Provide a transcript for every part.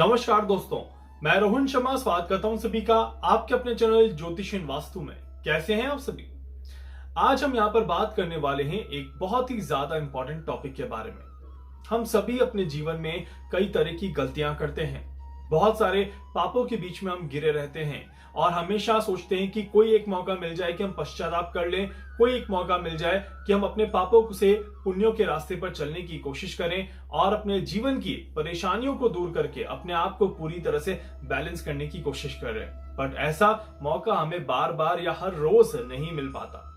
नमस्कार दोस्तों, मैं रोहन शर्मा स्वागत करता हूं सभी का आपके अपने चैनल ज्योतिष एंड वास्तु में। कैसे हैं आप सभी? आज हम यहां पर बात करने वाले हैं एक बहुत ही ज्यादा इंपॉर्टेंट टॉपिक के बारे में। हम सभी अपने जीवन में कई तरह की गलतियां करते हैं, बहुत सारे पापों के बीच में हम गिरे रहते हैं और हमेशा सोचते हैं कि कोई एक मौका मिल जाए कि हम पश्चाताप कर लें, कोई एक मौका मिल जाए कि हम अपने पापों से पुण्यों के रास्ते पर चलने की कोशिश करें और अपने जीवन की परेशानियों को दूर करके अपने आप को पूरी तरह से बैलेंस करने की कोशिश करें। बट ऐसा मौका हमें बार बार या हर रोज नहीं मिल पाता।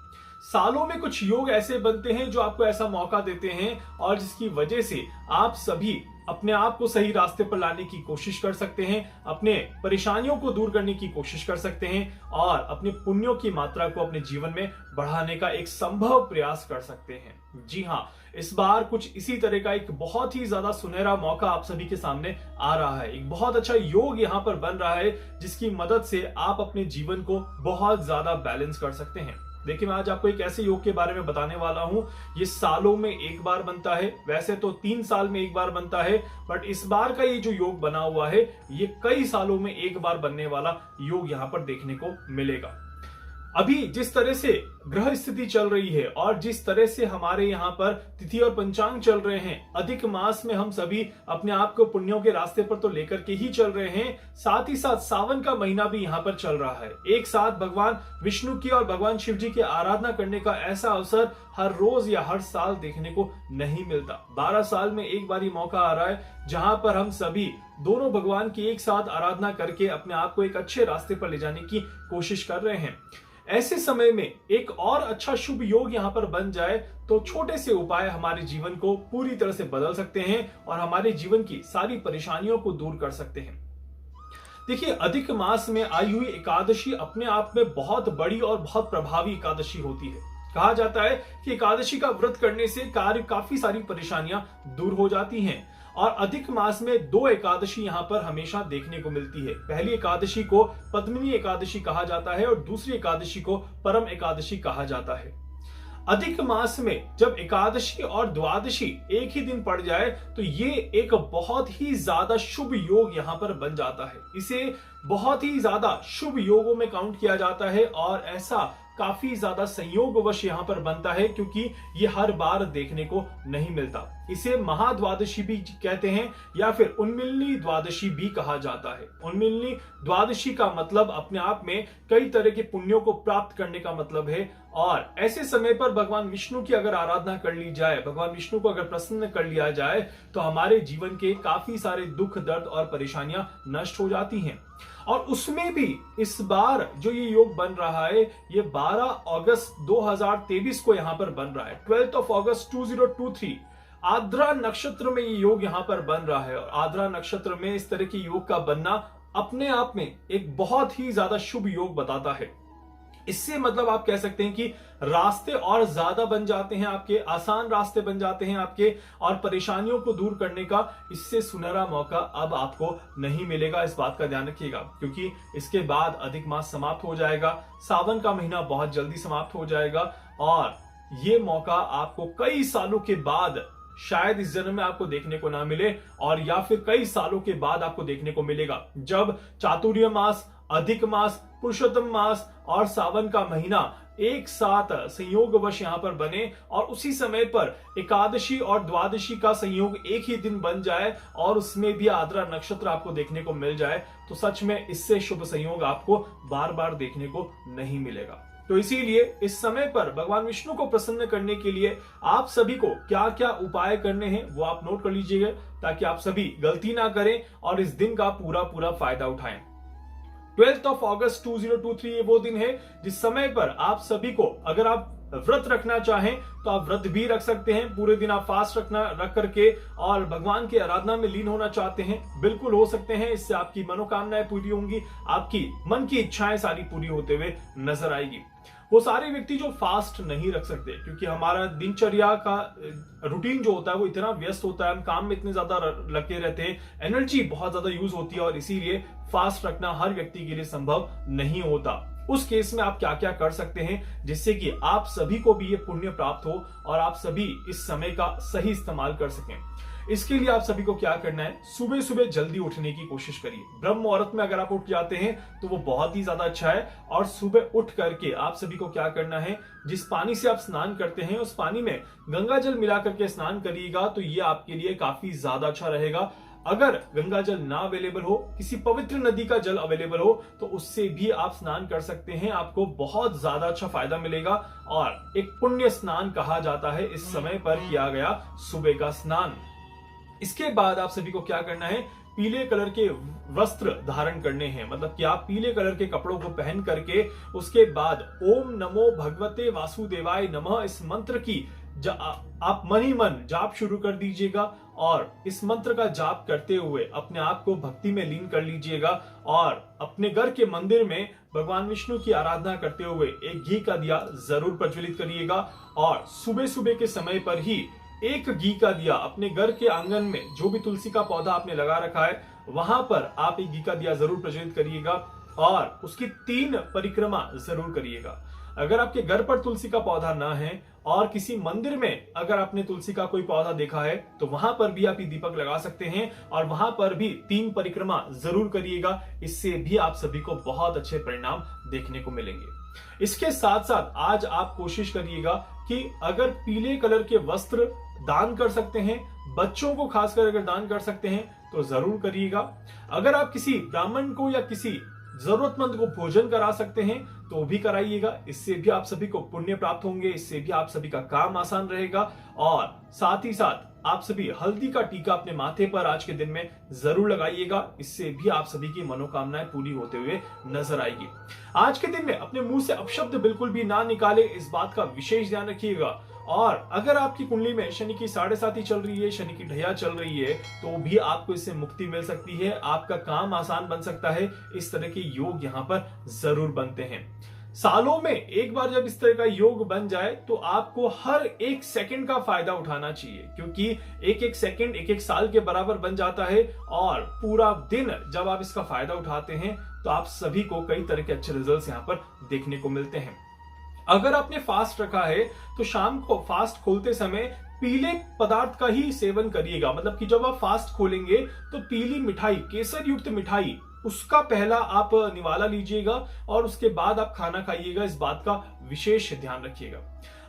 सालों में कुछ योग ऐसे बनते हैं जो आपको ऐसा मौका देते हैं और जिसकी वजह से आप सभी अपने आप को सही रास्ते पर लाने की कोशिश कर सकते हैं, अपने परेशानियों को दूर करने की कोशिश कर सकते हैं और अपने पुण्यों की मात्रा को अपने जीवन में बढ़ाने का एक संभव प्रयास कर सकते हैं। जी हाँ, इस बार कुछ इसी तरह का एक बहुत ही ज्यादा सुनहरा मौका आप सभी के सामने आ रहा है। एक बहुत अच्छा योग यहाँ पर बन रहा है जिसकी मदद से आप अपने जीवन को बहुत ज्यादा बैलेंस कर सकते हैं। देखिए, मैं आज आपको एक ऐसे योग के बारे में बताने वाला हूं। ये सालों में एक बार बनता है, वैसे तो 3 साल में एक बार बनता है, बट इस बार का ये जो योग बना हुआ है ये कई सालों में एक बार बनने वाला योग यहाँ पर देखने को मिलेगा। अभी जिस तरह से ग्रह स्थिति चल रही है और जिस तरह से हमारे यहाँ पर तिथि और पंचांग चल रहे हैं, अधिक मास में हम सभी अपने आप को पुण्यों के रास्ते पर तो लेकर के ही चल रहे हैं, साथ ही साथ सावन का महीना भी यहाँ पर चल रहा है। एक साथ भगवान विष्णु की और भगवान शिव जी की आराधना करने का ऐसा अवसर हर रोज या हर साल देखने को नहीं मिलता। 12 साल में एक बार ही मौका आ रहा है जहां पर हम सभी दोनों भगवान की एक साथ आराधना करके अपने आप को एक अच्छे रास्ते पर ले जाने की कोशिश कर रहे हैं। ऐसे समय में एक और अच्छा शुभ योग यहाँ पर बन जाए तो छोटे से उपाय हमारे जीवन को पूरी तरह से बदल सकते हैं और हमारे जीवन की सारी परेशानियों को दूर कर सकते हैं। देखिए, अधिक मास में आई हुई एकादशी अपने आप में बहुत बड़ी और बहुत प्रभावी एकादशी होती है। कहा जाता है कि एकादशी का व्रत करने से काफी सारी परेशानियां दूर हो जाती हैं और अधिक मास में 2 एकादशी यहाँ पर हमेशा देखने को मिलती है। पहली एकादशी को पद्मिनी एकादशी कहा जाता है और दूसरी एकादशी को परम एकादशी कहा जाता है। अधिक मास में जब एकादशी और द्वादशी एक ही दिन पड़ जाए तो ये एक बहुत ही ज्यादा शुभ योग यहाँ पर बन जाता है। इसे बहुत ही ज्यादा शुभ योगों में काउंट किया जाता है और ऐसा काफी ज्यादा संयोगवश यहाँ पर बनता है क्योंकि ये हर बार देखने को नहीं मिलता। इसे महाद्वादशी भी कहते हैं या फिर उन्मिलनी द्वादशी भी कहा जाता है। उन्मिलनी द्वादशी का मतलब अपने आप में कई तरह के पुण्यों को प्राप्त करने का मतलब है और ऐसे समय पर भगवान विष्णु की अगर आराधना कर ली जाए, भगवान विष्णु को अगर प्रसन्न कर लिया जाए तो हमारे जीवन के काफी सारे दुख, दर्द और परेशानियां नष्ट हो जाती हैं। और उसमें भी इस बार जो ये योग बन रहा है ये 12 अगस्त 2023 को यहाँ पर बन रहा है। 12 अगस्त 2023 आद्रा नक्षत्र में ये योग यहाँ पर बन रहा है और आद्रा नक्षत्र में इस तरह के योग का बनना अपने आप में एक बहुत ही ज्यादा शुभ योग बताता है। इससे मतलब आप कह सकते हैं कि रास्ते और ज्यादा बन जाते हैं आपके, आसान रास्ते बन जाते हैं आपके और परेशानियों को दूर करने का इससे सुनहरा मौका अब आपको नहीं मिलेगा। इस बात का ध्यान रखिएगा क्योंकि इसके बाद अधिक मास समाप्त हो जाएगा, सावन का महीना बहुत जल्दी समाप्त हो जाएगा और ये मौका आपको कई सालों के बाद, शायद इस जन्म में आपको देखने को ना मिले और या फिर कई सालों के बाद आपको देखने को मिलेगा जब चातुर्य मास, अधिक मास, पुरुषोत्तम मास और सावन का महीना एक साथ संयोगवश यहाँ पर बने और उसी समय पर एकादशी और द्वादशी का संयोग एक ही दिन बन जाए और उसमें भी आद्रा नक्षत्र आपको देखने को मिल जाए तो सच में इससे शुभ संयोग आपको बार बार देखने को नहीं मिलेगा। तो इसीलिए इस समय पर भगवान विष्णु को प्रसन्न करने के लिए आप सभी को क्या क्या उपाय करने हैं वो आप नोट कर लीजिएगा ताकि आप सभी गलती ना करें और इस दिन का पूरा फायदा उठाएं। 12 अगस्त 2023 ये वो दिन है जिस समय पर आप सभी को, अगर आप व्रत रखना चाहें तो आप व्रत भी रख सकते हैं। पूरे दिन आप फास्ट रख करके और भगवान की आराधना में लीन होना चाहते हैं, बिल्कुल हो सकते हैं। इससे आपकी मनोकामनाएं पूरी होंगी, आपकी मन की इच्छाएं सारी पूरी होते हुए नजर आएगी। वो सारे व्यक्ति जो फास्ट नहीं रख सकते क्योंकि हमारा दिनचर्या का रूटीन जो होता है वो इतना व्यस्त होता है, हम काम में इतने ज्यादा लगे रहते हैं, एनर्जी बहुत ज्यादा यूज होती है और इसीलिए फास्ट रखना हर व्यक्ति के लिए संभव नहीं होता। उस केस में आप क्या क्या कर सकते हैं जिससे कि आप सभी को भी ये पुण्य प्राप्त हो और आप सभी इस समय का सही इस्तेमाल कर सकें। इसके लिए आप सभी को क्या करना है, सुबह सुबह जल्दी उठने की कोशिश करिए। ब्रह्म मुहूर्त में अगर आप उठ जाते हैं तो वो बहुत ही ज्यादा अच्छा है। और सुबह उठ करके आप सभी को क्या करना है, जिस पानी से आप स्नान करते हैं उस पानी में गंगा जल मिला करके स्नान करिएगा, तो ये आपके लिए काफी ज्यादा अच्छा रहेगा। अगर गंगा जल ना अवेलेबल हो, किसी पवित्र नदी का जल अवेलेबल हो, तो उससे भी आप स्नान कर सकते हैं। आपको बहुत ज्यादा अच्छा फायदा मिलेगा और एक पुण्य स्नान कहा जाता है इस समय पर किया गया सुबह का स्नान। इसके बाद आप सभी को क्या करना है, पीले कलर के वस्त्र धारण करने हैं, मतलब कि आप पीले कलर के कपड़ों को पहन करके उसके बाद ओम नमो भगवते वासुदेवाय नमः इस मंत्र की आप मन ही मन जाप शुरू कर दीजिएगा। और इस मंत्र का जाप करते हुए अपने आप को भक्ति में लीन कर लीजिएगा और अपने घर के मंदिर में भगवान विष्णु की आराधना करते हुए एक घी का दिया जरूर प्रज्वलित करिएगा। और सुबह सुबह के समय पर ही एक घी का दिया अपने घर के आंगन में, जो भी तुलसी का पौधा आपने लगा रखा है वहां पर आप एक घी का दिया जरूर प्रज्वलित करिएगा और उसकी 3 परिक्रमा जरूर करिएगा। अगर आपके घर पर तुलसी का पौधा ना है और किसी मंदिर में अगर आपने तुलसी का कोई पौधा देखा है तो वहां पर भी आप ये दीपक लगा सकते हैं और वहां पर भी 3 परिक्रमा जरूर करिएगा। इससे भी आप सभी को बहुत अच्छे परिणाम देखने को मिलेंगे। इसके साथ साथ आज आप कोशिश करिएगा कि अगर पीले कलर के वस्त्र दान कर सकते हैं, बच्चों को खासकर अगर दान कर सकते हैं तो जरूर करिएगा। अगर आप किसी ब्राह्मण को या किसी जरूरतमंद को भोजन करा सकते हैं तो भी कराइएगा। इससे भी आप सभी को पुण्य प्राप्त होंगे, इससे भी आप सभी का काम आसान रहेगा। और साथ ही साथ आप सभी हल्दी का टीका अपने माथे पर आज के दिन में जरूर लगाइएगा। इससे भी आप सभी की मनोकामनाएं पूरी होते हुए नजर आएगी। आज के दिन में अपने मुंह से अपशब्द बिल्कुल भी ना निकाले, इस बात का विशेष ध्यान रखिएगा। और अगर आपकी कुंडली में शनि की 7.5 चल रही है, शनि की ढैया चल रही है, तो भी आपको इससे मुक्ति मिल सकती है, आपका काम आसान बन सकता है। इस तरह के योग यहाँ पर जरूर बनते हैं। सालों में एक बार जब इस तरह का योग बन जाए तो आपको हर 1 सेकंड का फायदा उठाना चाहिए, क्योंकि एक सेकंड एक साल के बराबर बन जाता है। और पूरा दिन जब आप इसका फायदा उठाते हैं तो आप सभी को कई तरह के अच्छे रिजल्ट्स यहाँ पर देखने को मिलते हैं। अगर आपने फास्ट रखा है तो शाम को फास्ट खोलते समय पीले पदार्थ का ही सेवन करिएगा। मतलब कि जब आप फास्ट खोलेंगे तो पीली मिठाई, केसर युक्त मिठाई, उसका पहला आप निवाला लीजिएगा और उसके बाद आप खाना खाइएगा। इस बात का विशेष ध्यान रखिएगा।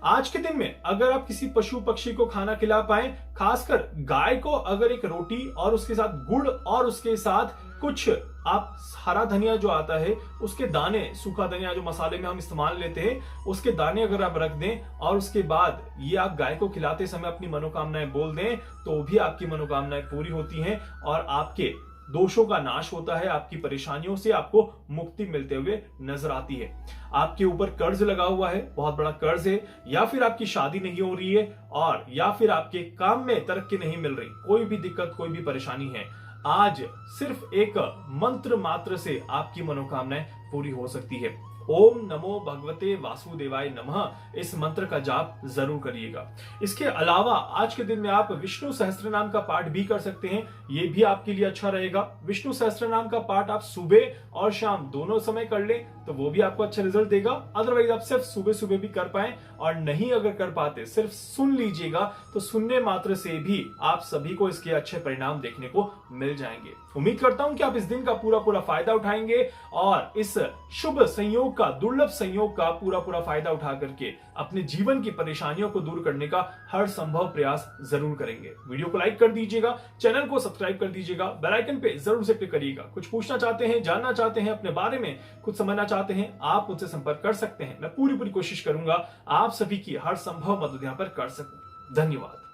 आज के दिन में अगर आप किसी पशु पक्षी को खाना खिला पाए, खासकर गाय को अगर एक रोटी और उसके साथ गुड़ और उसके साथ कुछ आप हरा धनिया जो आता है उसके दाने, सूखा धनिया जो मसाले में हम इस्तेमाल लेते हैं, उसके दाने अगर आप रख दें और उसके बाद ये आप गाय को खिलाते समय अपनी मनोकामनाएं बोल दें, तो भी आपकी मनोकामनाएं पूरी होती हैं और आपके दोषों का नाश होता है। आपकी परेशानियों से आपको मुक्ति मिलते हुए नजर आती है। आपके ऊपर कर्ज लगा हुआ है, बहुत बड़ा कर्ज है, या फिर आपकी शादी नहीं हो रही है, और या फिर आपके काम में तरक्की नहीं मिल रही, कोई भी दिक्कत, कोई भी परेशानी है, आज सिर्फ एक मंत्र मात्र से आपकी मनोकामनाएं पूरी हो सकती है। ओम नमो भगवते वासुदेवाय नमः इस मंत्र का जाप जरूर करिएगा। इसके अलावा आज के दिन में आप विष्णु सहस्त्र नाम का पाठ भी कर सकते हैं, ये भी आपके लिए अच्छा रहेगा। विष्णु सहस्त्र नाम का पाठ आप सुबह और शाम दोनों समय कर लें तो वो भी आपको अच्छा रिजल्ट देगा। अदरवाइज आप सिर्फ सुबह सुबह भी कर पाए और नहीं अगर कर पाते, सिर्फ सुन लीजिएगा, तो सुनने मात्र से भी आप सभी को इसके अच्छे परिणाम देखने को मिल जाएंगे। उम्मीद करता हूं कि आप इस दिन का पूरा फायदा उठाएंगे और इस शुभ संयोग का, दुर्लभ संयोग का पूरा फायदा उठा करके अपने जीवन की परेशानियों को दूर करने का हर संभव प्रयास जरूर करेंगे। वीडियो को लाइक कर दीजिएगा, चैनल को सब्सक्राइब कर दीजिएगा, बेल आइकन पे जरूर से क्लिक करिएगा। कुछ पूछना चाहते हैं, जानना चाहते हैं, अपने बारे में कुछ समझना चाहते हैं, आप मुझसे संपर्क कर सकते हैं। मैं पूरी कोशिश करूंगा आप सभी की हर संभव मदद यहां पर कर सकूं। धन्यवाद।